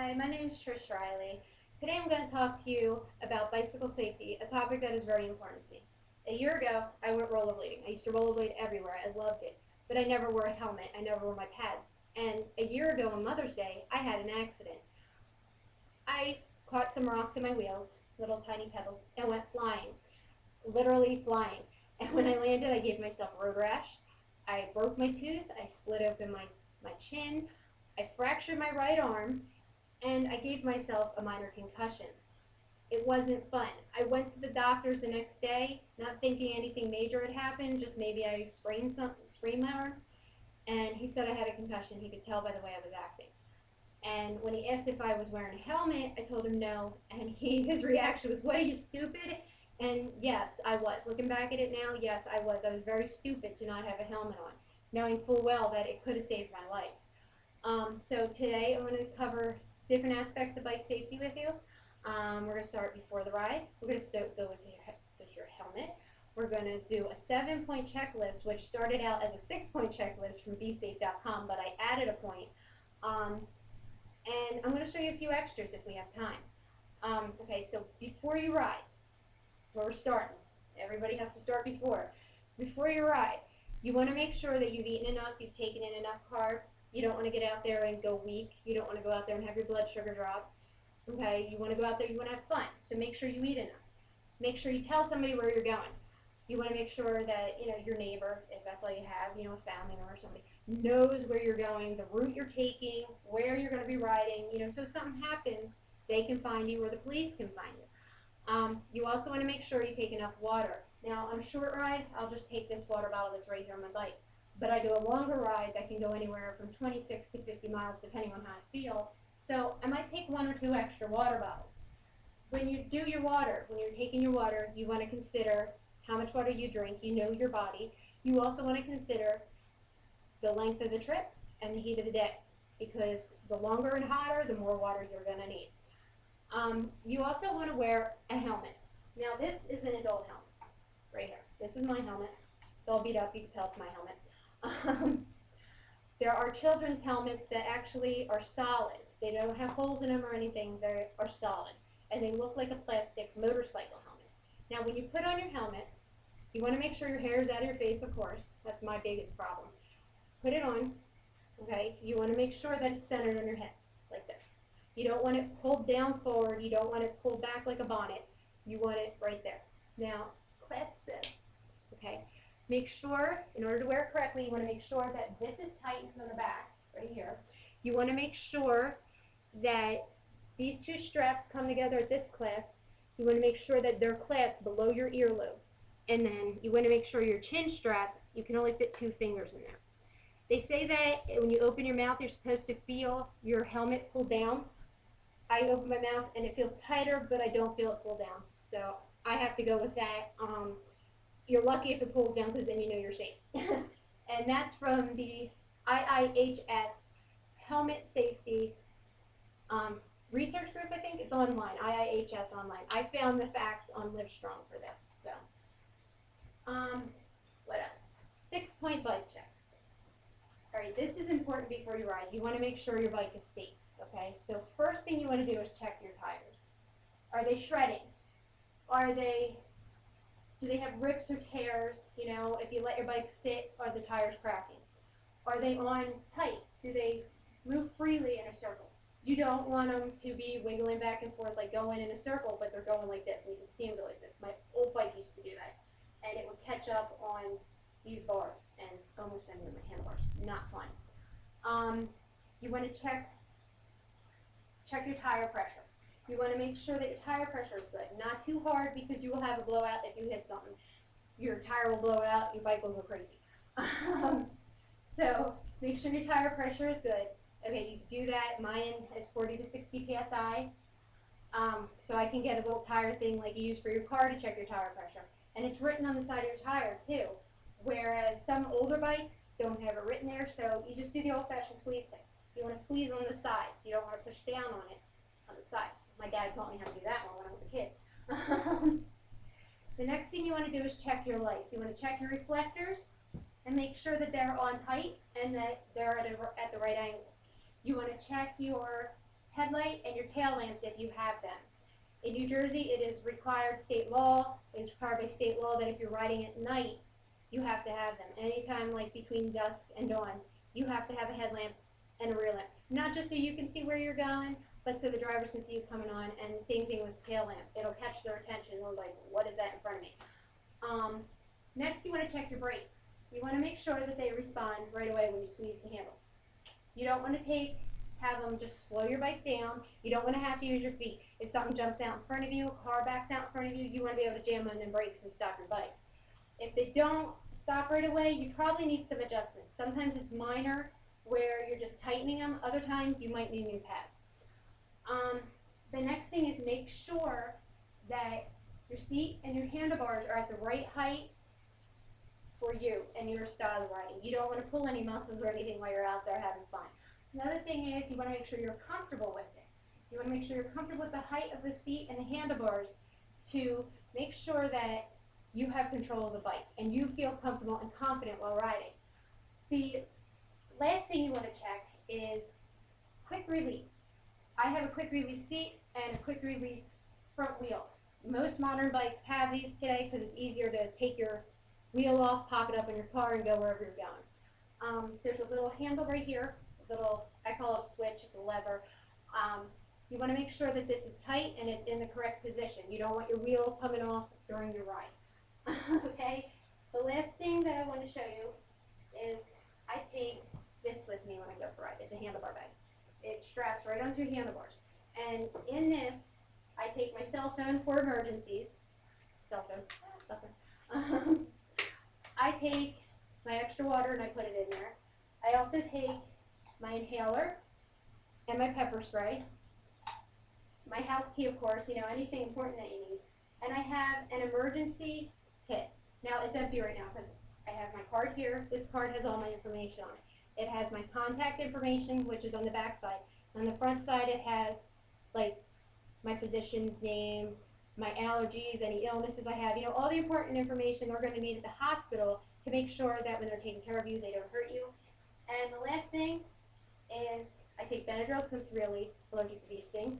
Hi, my name is Trish Riley. Today I'm going to talk to you about bicycle safety, a topic that is very important to me. A year ago, I went rollerblading. I used to rollerblade everywhere. I loved it. But I never wore a helmet. I never wore my pads. And a year ago on Mother's Day, I had an accident. I caught some rocks in my wheels, little tiny pebbles, and went flying, literally flying. And when I landed, I gave myself road rash. I broke my tooth. I split open my chin. I fractured my right arm, and I gave myself a minor concussion. It wasn't fun. I went to the doctors the next day, not thinking anything major had happened, just maybe I sprained my arm. And he said I had a concussion. He could tell by the way I was acting. And when he asked if I was wearing a helmet, I told him no. And his reaction was, "What, are you stupid?" And yes, I was. Looking back at it now, yes, I was. I was very stupid to not have a helmet on, knowing full well that it could have saved my life. So today I'm going to cover different aspects of bike safety with you. We're going to start before the ride. We're going to go with your helmet. We're going to do a 7-point checklist, which started out as a 6-point checklist from bsafe.com, but I added a point. And I'm going to show you a few extras if we have time. Okay, so before you ride, that's where we're starting. Everybody has to start before. Before you ride, you want to make sure that you've eaten enough, you've taken in enough carbs. You don't want to get out there and go weak. You don't want to go out there and have your blood sugar drop. Okay, you want to go out there, you want to have fun. So make sure you eat enough. Make sure you tell somebody where you're going. You want to make sure that, your neighbor, if that's all you have, a family member or somebody, knows where you're going, the route you're taking, where you're going to be riding, so if something happens, they can find you or the police can find you. You also want to make sure you take enough water. Now, on a short ride, I'll just take this water bottle that's right here on my bike. But I do a longer ride that can go anywhere from 26 to 50 miles depending on how I feel. So I might take 1 or 2 extra water bottles. When you do your water, when you're taking your water, you want to consider how much water you drink. You know your body. You also want to consider the length of the trip and the heat of the day, because the longer and hotter, the more water you're going to need. You also want to wear a helmet. Now this is an adult helmet, right here. This is my helmet. It's all beat up. You can tell it's my helmet. There are children's helmets that actually are solid. They don't have holes in them or anything. They are solid, and they look like a plastic motorcycle helmet. Now, when you put on your helmet, you want to make sure your hair is out of your face, of course. That's my biggest problem. Put it on, okay? You want to make sure that it's centered on your head, like this. You don't want it pulled down forward. You don't want it pulled back like a bonnet. You want it right there. Now, clasp this, okay? Make sure, in order to wear it correctly, you want to make sure that this is tightened from the back, right here. You want to make sure that these 2 straps come together at this clasp. You want to make sure that they're clasped below your earlobe. And then you want to make sure your chin strap, you can only fit 2 fingers in there. They say that when you open your mouth, you're supposed to feel your helmet pull down. I open my mouth and it feels tighter, but I don't feel it pull down. So I have to go with that. You're lucky if it pulls down, because then you know you're safe. And that's from the IIHS Helmet Safety Research Group, I think. It's online, IIHS online. I found the facts on Livestrong for this. So, what else? 6-point bike check. All right, this is important before you ride. You want to make sure your bike is safe, okay? So first thing you want to do is check your tires. Are they shredding? Do they have rips or tears? If you let your bike sit, are the tires cracking? Are they on tight? Do they move freely in a circle? You don't want them to be wiggling back and forth, like going in a circle, but they're going like this, and you can see them go like this. My old bike used to do that, and it would catch up on these bars and almost send me my handlebars. Not fun. You want to check your tire pressure. You want to make sure that your tire pressure is good. Not too hard, because you will have a blowout if you hit something. Your tire will blow out, your bike will go crazy. So make sure your tire pressure is good. Okay, you do that. Mine is 40 to 60 psi. So I can get a little tire thing like you use for your car to check your tire pressure. And it's written on the side of your tire too. Whereas some older bikes don't have it written there, so you just do the old-fashioned squeeze test. You want to squeeze on the sides. You don't want to push down on it on the sides. My dad taught me how to do that one when I was a kid. The next thing you want to do is check your lights. You want to check your reflectors and make sure that they're on tight and that they're at the right angle. You want to check your headlight and your tail lamps if you have them. In New Jersey, it is required state law. It is required by state law that if you're riding at night, you have to have them. Anytime like between dusk and dawn, you have to have a headlamp and a rear lamp. Not just so you can see where you're going, but so the drivers can see you coming on. And the same thing with the tail lamp. It'll catch their attention. They're like, what is that in front of me? Next, you want to check your brakes. You want to make sure that they respond right away when you squeeze the handle. You don't want to have them just slow your bike down. You don't want to have to use your feet. If something jumps out in front of you, a car backs out in front of you, you want to be able to jam on the brakes and stop your bike. If they don't stop right away, you probably need some adjustment. Sometimes it's minor where you're just tightening them. Other times you might need new pads. The next thing is make sure that your seat and your handlebars are at the right height for you and your style of riding. You don't want to pull any muscles or anything while you're out there having fun. Another thing is you want to make sure you're comfortable with it. You want to make sure you're comfortable with the height of the seat and the handlebars to make sure that you have control of the bike and you feel comfortable and confident while riding. The last thing you want to check is quick release. I have a quick release seat and a quick release front wheel. Most modern bikes have these today because it's easier to take your wheel off, pop it up in your car, and go wherever you're going. There's a little handle right here, I call it a switch, it's a lever. You want to make sure that this is tight and it's in the correct position. You don't want your wheel coming off during your ride. Okay? The last thing that I want to show you is I take this with me when I go for a ride. It's a handlebar bag. It straps right onto your handlebars. And in this, I take my cell phone for emergencies. Cell phone. I take my extra water and I put it in there. I also take my inhaler and my pepper spray. My house key, of course, anything important that you need. And I have an emergency kit. Now, it's empty right now because I have my card here. This card has all my information on it. It has my contact information, which is on the back side. On the front side, it has, like, my physician's name, my allergies, any illnesses I have, all the important information they're going to need at the hospital to make sure that when they're taking care of you, they don't hurt you. And the last thing is I take Benadryl because I'm really allergic to these things.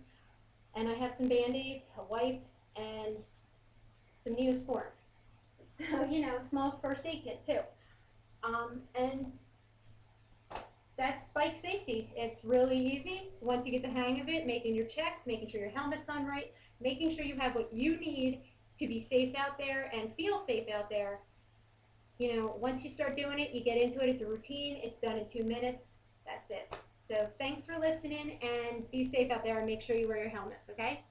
And I have some Band-Aids, a wipe, and some Neosporin. So, small first aid kit too. And that's bike safety. It's really easy once you get the hang of it, making your checks, making sure your helmet's on right, making sure you have what you need to be safe out there and feel safe out there. Once you start doing it, you get into it, it's a routine, it's done in 2 minutes, that's it. So thanks for listening and be safe out there and make sure you wear your helmets, okay?